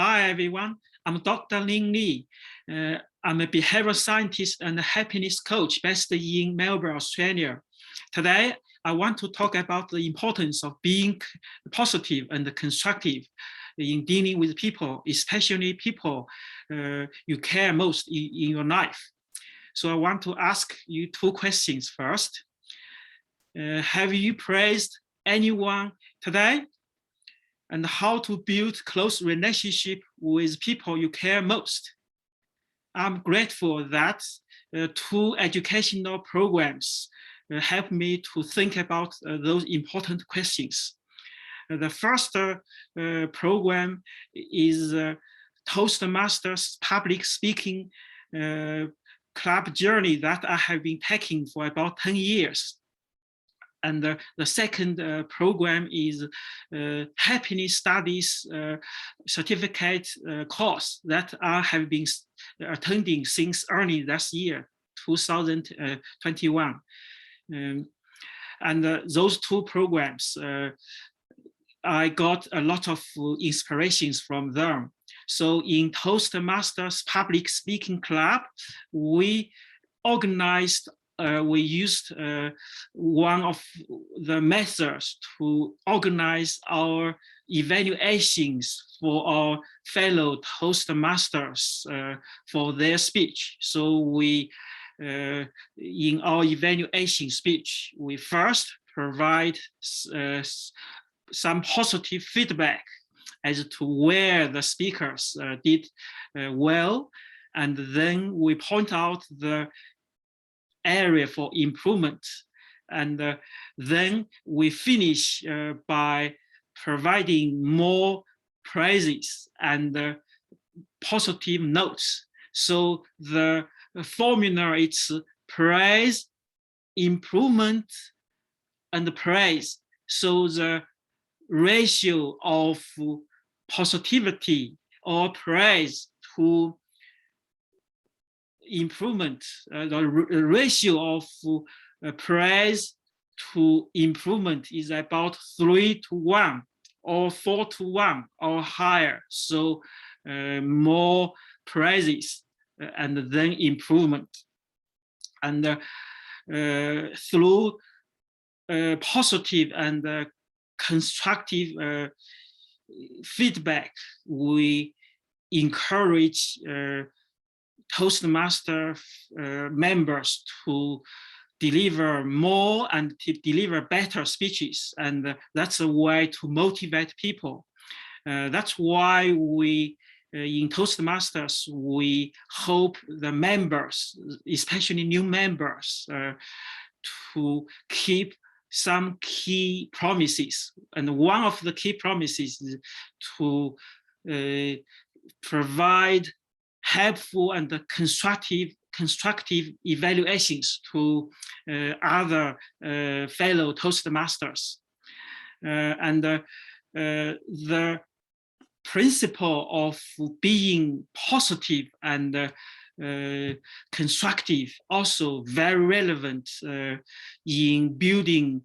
Hi, everyone. I'm Dr. Lin Li. I'm a behavioral scientist and a happiness coach based in Melbourne, Australia. Today, I want to talk about the importance of being positive and constructive in dealing with people, especially people you care most in your life. So I want to ask you two questions first. Have you praised anyone today? And how to build close relationship with people you care most. I'm grateful that two educational programs help me to think about those important questions. The first program is Toastmasters public speaking club journey that I have been taking for about 10 years. And the second program is happiness studies certificate course that I have been attending since early last year, 2021. And those two programs, I got a lot of inspirations from them. So in Toastmasters Public Speaking Club, we organized we used one of the methods to organize our evaluations for our fellow Toastmasters for their speech. So we, in our evaluation speech, we first provide some positive feedback as to where the speakers did well, and then we point out the area for improvement, and then we finish by providing more praises and positive notes. So the formula is praise, improvement, and praise. So the ratio of positivity or praise to improvement, the ratio of praise to improvement is about 3 to 1 or 4 to 1 or higher. So more praises and then improvement. And through positive and constructive feedback, we encourage Toastmaster members to deliver more and to deliver better speeches, and that's a way to motivate people. That's why we in Toastmasters we hope the members, especially new members, to keep some key promises, and one of the key promises is to provide helpful and constructive evaluations to other fellow Toastmasters. And the principle of being positive and constructive also very relevant in building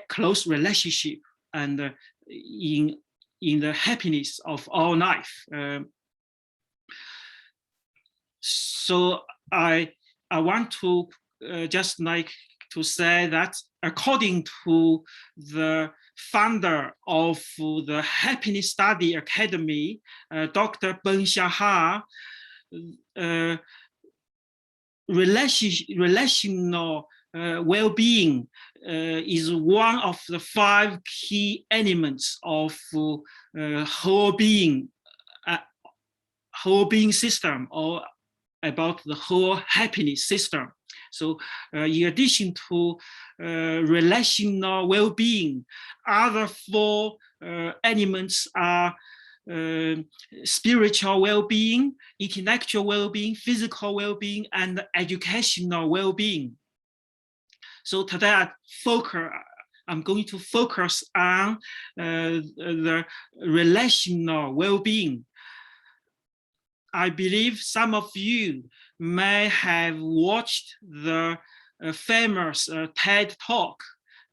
close relationship and in the happiness of our life. So I want to just like to say that according to the founder of the Happiness Study Academy, Dr. Ben Shahar, relational well-being is one of the 5 key elements of whole being system, or about the whole happiness system. So in addition to relational well-being, other 4 elements are spiritual well-being, intellectual well-being, physical well-being, and educational well-being. So today I'm going to focus on the relational well-being. I believe some of you may have watched the famous TED Talk,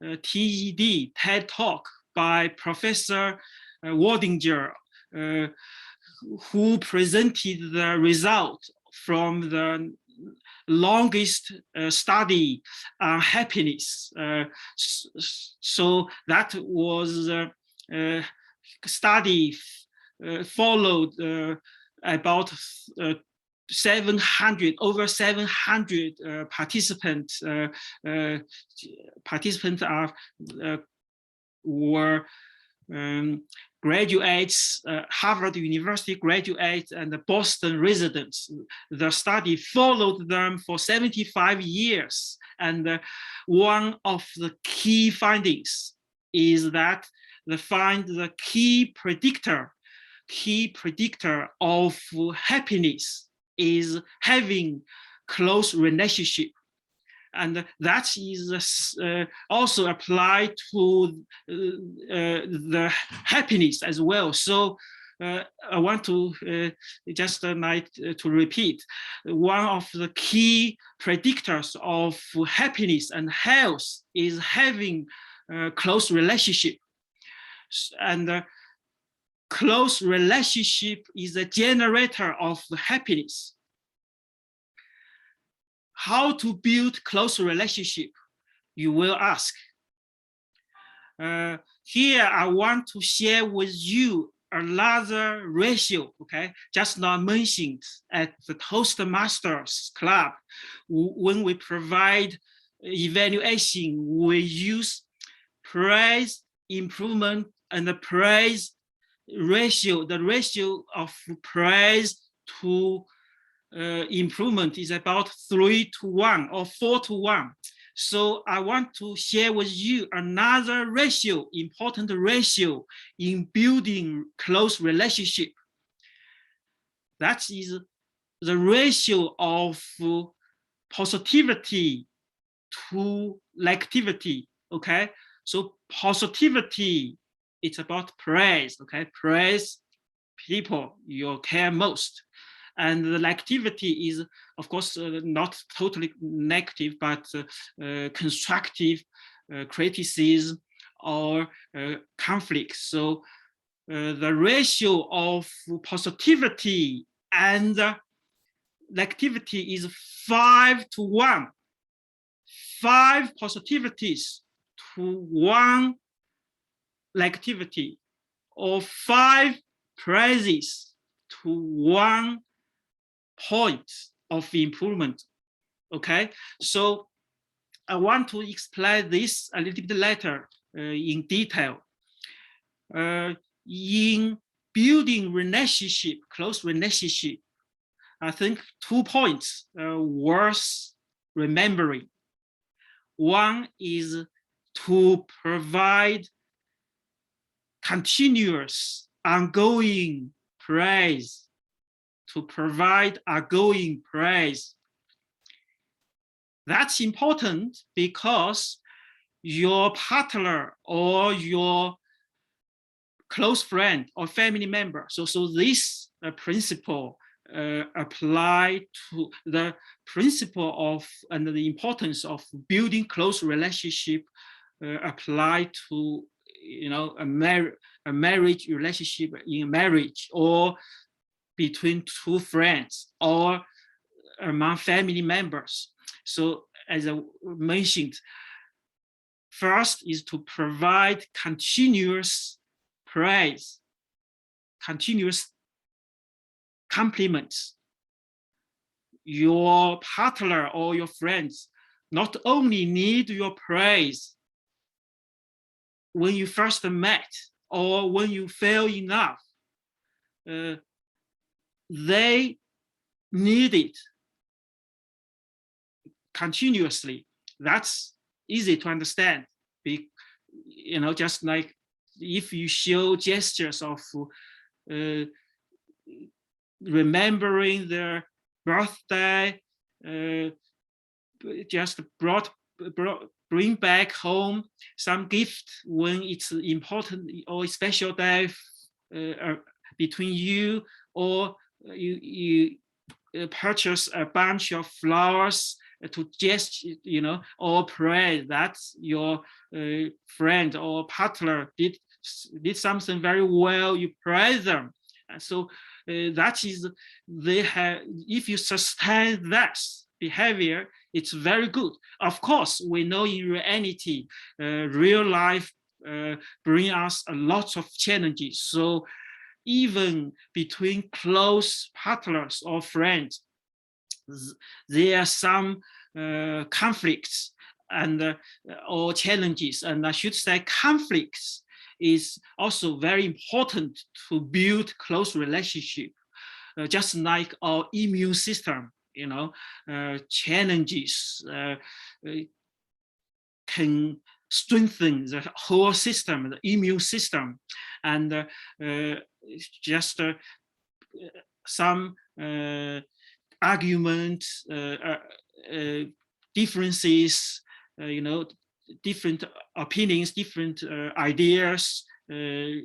TED Talk by Professor Wardinger who presented the result from the longest study on happiness. So that was study followed about 700 participants. Participants were graduates, Harvard University graduates, and Boston residents. The study followed them for 75 years. And one of the key findings is that they find the key predictor of happiness is having close relationship. And that is also applied to the happiness as well. So I want to just like to repeat, one of the key predictors of happiness and health is having a close relationship. And close relationship is a generator of happiness. How to build close relationship, you will ask. Here, I want to share with you another ratio, okay? Just not mentioned at the Toastmasters Club. When we provide evaluation, we use praise, improvement, and the praise ratio. The ratio of praise to improvement is about 3:1 or 4:1. So I want to share with you another ratio, important ratio in building close relationship. That is the ratio of positivity to negativity, okay? So positivity, it's about praise, okay? Praise people you care most. And the activity is, of course, not totally negative, but constructive criticism or conflict. So the ratio of positivity and negativity is 5:1. 5 positivities to 1 negativity, or 5 praises to 1 point of improvement. Okay, so I want to explain this a little bit later in detail. In building relationship, close relationship, I think 2 points worth remembering. One is to provide continuous, ongoing praise. To provide ongoing praise. That's important because your partner or your close friend or family member. So this principle apply to the principle of and the importance of building close relationship apply to, you know, a marriage relationship in marriage, or between 2 friends, or among family members. So as I mentioned, first is to provide continuous praise, continuous compliments. Your partner or your friends not only need your praise when you first met or when you fell in love, they need it continuously. That's easy to understand. You know, just like if you show gestures of remembering their birthday, just bring back home some gift when it's important or a special day between you, or you purchase a bunch of flowers to just, you know, or pray that your friend or partner did something very well, you praise them. And so that is, if you sustain that behavior, it's very good. Of course, we know in reality, real life bring us a lot of challenges. So even between close partners or friends, there are some conflicts and or challenges. And I should say conflicts is also very important to build close relationship. Just like our immune system, challenges can strengthen the whole system, the immune system, and just some arguments, differences, different opinions, different ideas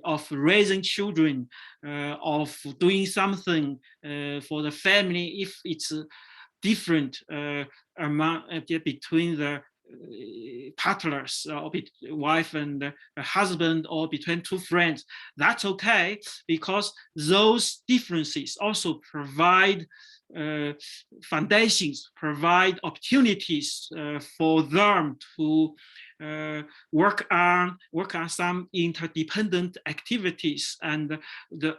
of raising children, of doing something for the family, if it's different between the partners, or wife and husband, or between two friends, that's okay, because those differences also provide foundations, provide opportunities for them to work on some interdependent activities and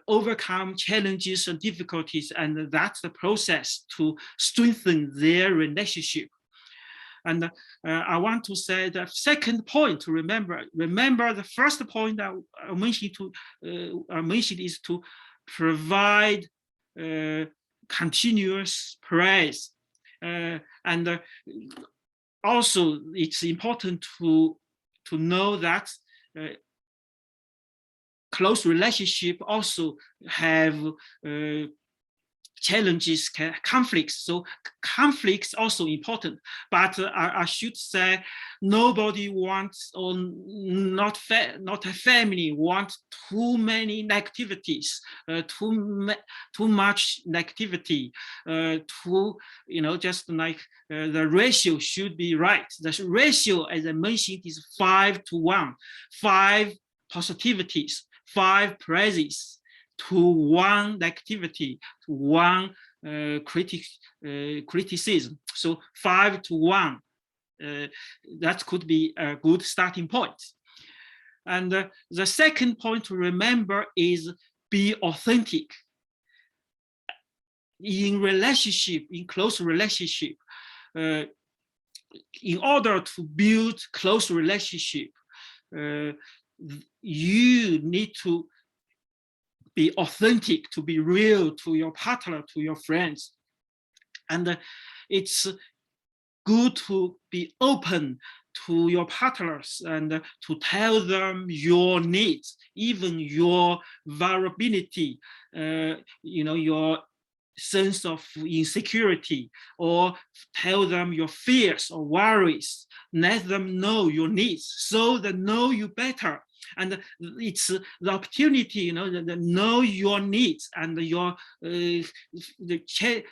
overcome challenges and difficulties, and that's the process to strengthen their relationship. And I want to say the second point to remember the first point that I mentioned is to provide continuous praise. And also it's important to know that close relationship also have challenges, conflicts. So conflicts also important, but I should say nobody wants, or not a family wants too many negativities, too much negativity, just like the ratio should be right. The ratio, as I mentioned, is 5 to 1, 5 positivities, 5 praises to 1 negativity, to 1 criticism. So 5 to 1, that could be a good starting point. And the second point to remember is be authentic. In relationship, in close relationship, in order to build close relationship, you need to be authentic, to be real to your partner, to your friends. And it's good to be open to your partners and to tell them your needs, even your vulnerability, your sense of insecurity, or tell them your fears or worries. Let them know your needs so they know you better. And it's the opportunity, to know your needs and the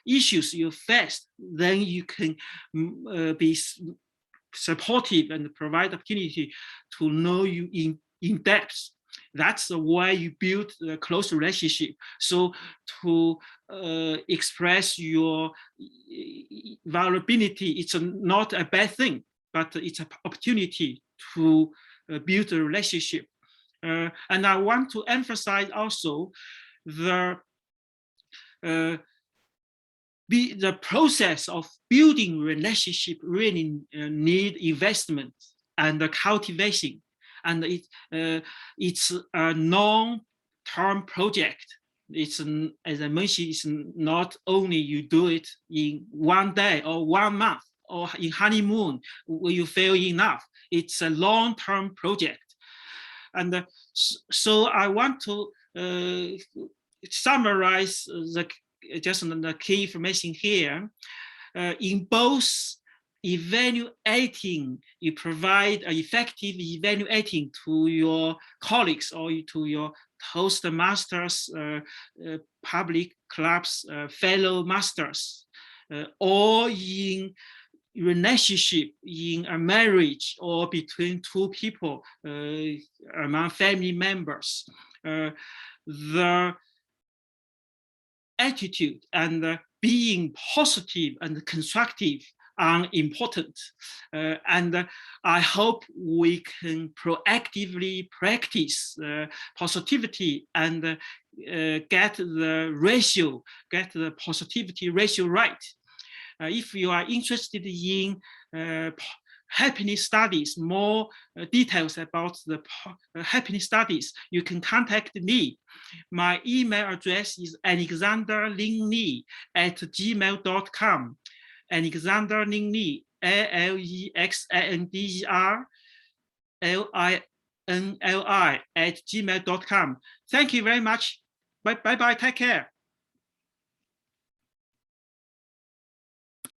issues you face. Then you can be supportive and provide opportunity to know you in depth. That's the way you build a close relationship. So to express your vulnerability, it's not a bad thing, but it's an opportunity to build a relationship. And I want to emphasize also the process of building relationship really need investment and cultivation. And it's a long-term project. It's, as I mentioned, it's not only you do it in 1 day or 1 month or in honeymoon when you feel enough. It's a long-term project. And so I want to summarize the key information here. In both evaluating, you provide effective evaluating to your colleagues or to your Toastmasters, public clubs, fellow masters, or in relationship, in a marriage, or between two people, among family members. The attitude and being positive and constructive are important. And I hope we can proactively practice positivity and get the positivity ratio right. If you are interested in happiness studies, more details about the happiness studies, you can contact me. My email address is alexanderlinli@gmail.com. Alexander Lin Li, ALEXANDER LINLI @gmail.com. Thank you very much. Bye bye. Take care.